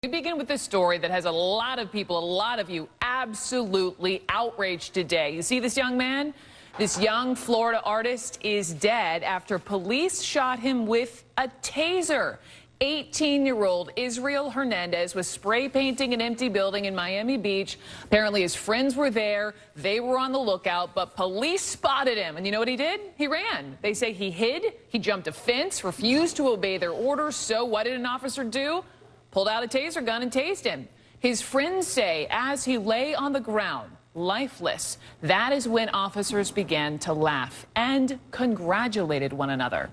We begin with this story that has a lot of people, a lot of you, absolutely outraged today. You see this young man? This young Florida artist is dead after police shot him with a taser. 18-year-old Israel Hernandez was spray painting an empty building in Miami Beach. Apparently his friends were there. They were on the lookout, but police spotted him. And you know what he did? He ran. They say he hid, he jumped a fence, refused to obey their orders. So what did an officer do? Pulled out a taser gun and tased him. His friends say as he lay on the ground, lifeless, that is when officers began to laugh and congratulated one another.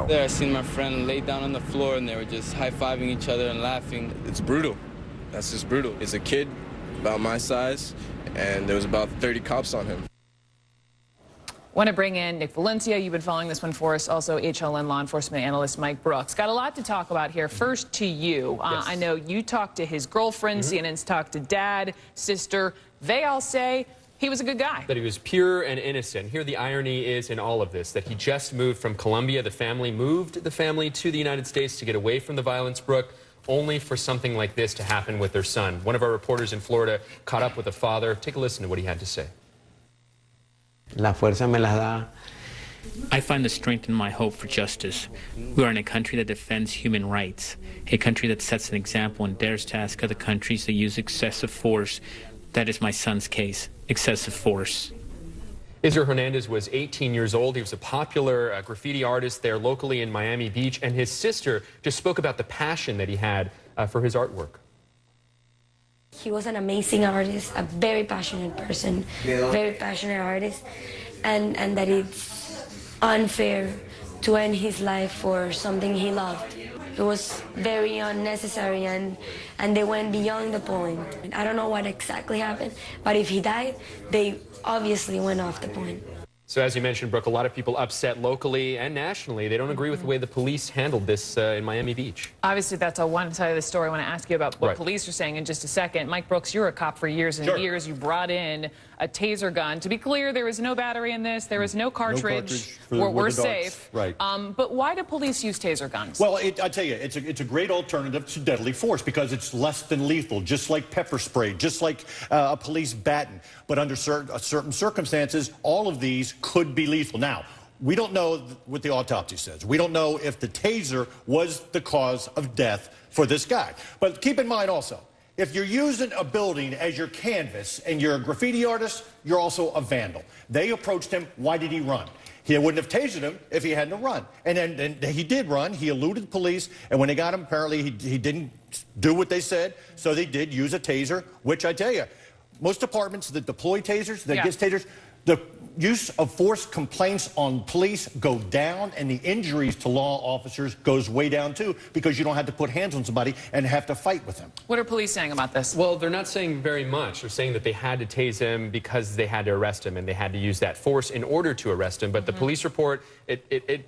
There, I seen my friend lay down on the floor and they were just high-fiving each other and laughing. It's brutal. That's just brutal. It's a kid about my size, and there was about 30 cops on him. Want to bring in Nick Valencia. You've been following this one for us. Also, HLN law enforcement analyst Mike Brooks. Got a lot to talk about here. First to you. Yes. I know you talked to his girlfriend. CNN's talked to dad, sister. They all say he was a good guy. That he was pure and innocent. Here the irony is in all of this, that he just moved from Colombia. The family moved the family to the United States to get away from the violence, Brooke, only for something like this to happen with their son. One of our reporters in Florida caught up with the father. Take a listen to what he had to say. La fuerza me las da. I find the strength in my hope for justice. We are in a country that defends human rights, a country that sets an example and dares to ask other countries that use excessive force. That is my son's case, excessive force. Israel Hernandez was 18 years old. He was a popular graffiti artist there locally in Miami Beach, and his sister just spoke about the passion that he had for his artwork. He was an amazing artist, a very passionate person, very passionate artist, and that it's unfair to end his life for something he loved. It was very unnecessary, and they went beyond the point. I don't know what exactly happened, but if he died, they obviously went off the point. So as you mentioned, Brooke, a lot of people upset locally and nationally. They don't agree with the way the police handled this in Miami Beach. Obviously, that's on one side of the story. I want to ask you about what Right. police are saying in just a second. Mike Brooks, you're a cop for years and years. You brought in a taser gun. To be clear, there is no battery in this. There is no cartridge. We're safe. Right. But why do police use taser guns? Well, I tell you, it's a great alternative to deadly force because it's less than lethal, just like pepper spray, just like a police baton. But under certain circumstances, all of these could be lethal. Now, we don't know what the autopsy says. We don't know if the taser was the cause of death for this guy. But keep in mind also, if you're using a building as your canvas and you're a graffiti artist, you're also a vandal. They approached him. Why did he run? He wouldn't have tasered him if he hadn't run. And then he did run. He eluded police. And when they got him, apparently he didn't do what they said. So they did use a taser, which I tell you, most departments that deploy tasers, that get tasers, the use of force complaints on police go down, and the injuries to law officers goes way down too, because you don't have to put hands on somebody and have to fight with them. What are police saying about this? Well, they're not saying very much. They're saying that they had to tase him because they had to arrest him, and they had to use that force in order to arrest him. But the police report, it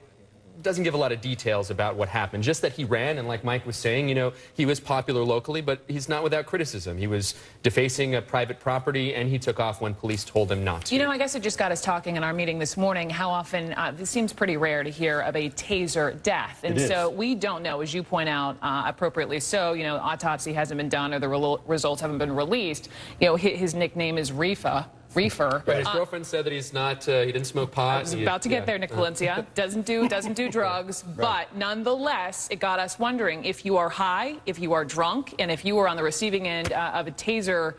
doesn't give a lot of details about what happened. Just that he ran, and like Mike was saying, you know, he was popular locally, but he's not without criticism. He was defacing a private property, and he took off when police told him not to. You know, I guess it just got us talking in our meeting this morning how often this seems pretty rare to hear of a taser death. And so we don't know, as you point out, appropriately so, you know, autopsy hasn't been done or the results haven't been released. You know, his nickname is Reefer. Right, his girlfriend said that he's not, he didn't smoke pot. I was about to get there, Nick Valencia. Doesn't do drugs, but nonetheless, it got us wondering if you are high, if you are drunk, and if you were on the receiving end of a taser,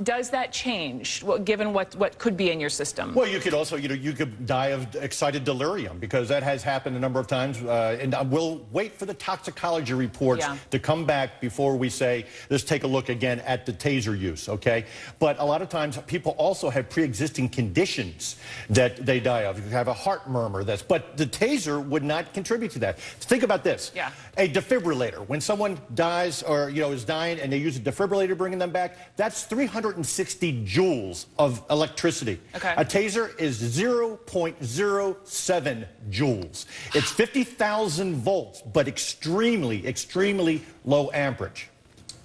does that change, given what could be in your system? Well, you could also, you know, you could die of excited delirium because that has happened a number of times. And we'll wait for the toxicology reports to come back before we say, let's take a look again at the taser use, okay? But a lot of times people also have pre-existing conditions that they die of. You have a heart murmur, but the taser would not contribute to that. Think about this. A defibrillator, when someone dies or, you know, is dying and they use a defibrillator bringing them back, that's 360 joules of electricity. A taser is 0.07 joules. It's 50,000 volts, but extremely, extremely low amperage.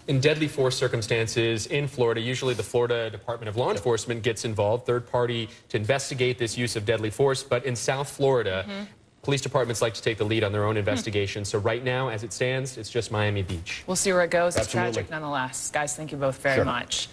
In deadly force circumstances in Florida, usually the Florida Department of Law Enforcement gets involved, third party, to investigate this use of deadly force. But in South Florida, Police departments like to take the lead on their own investigation. So right now, as it stands, it's just Miami Beach. We'll see where it goes. It's Absolutely. tragic nonetheless. Guys, thank you both very much.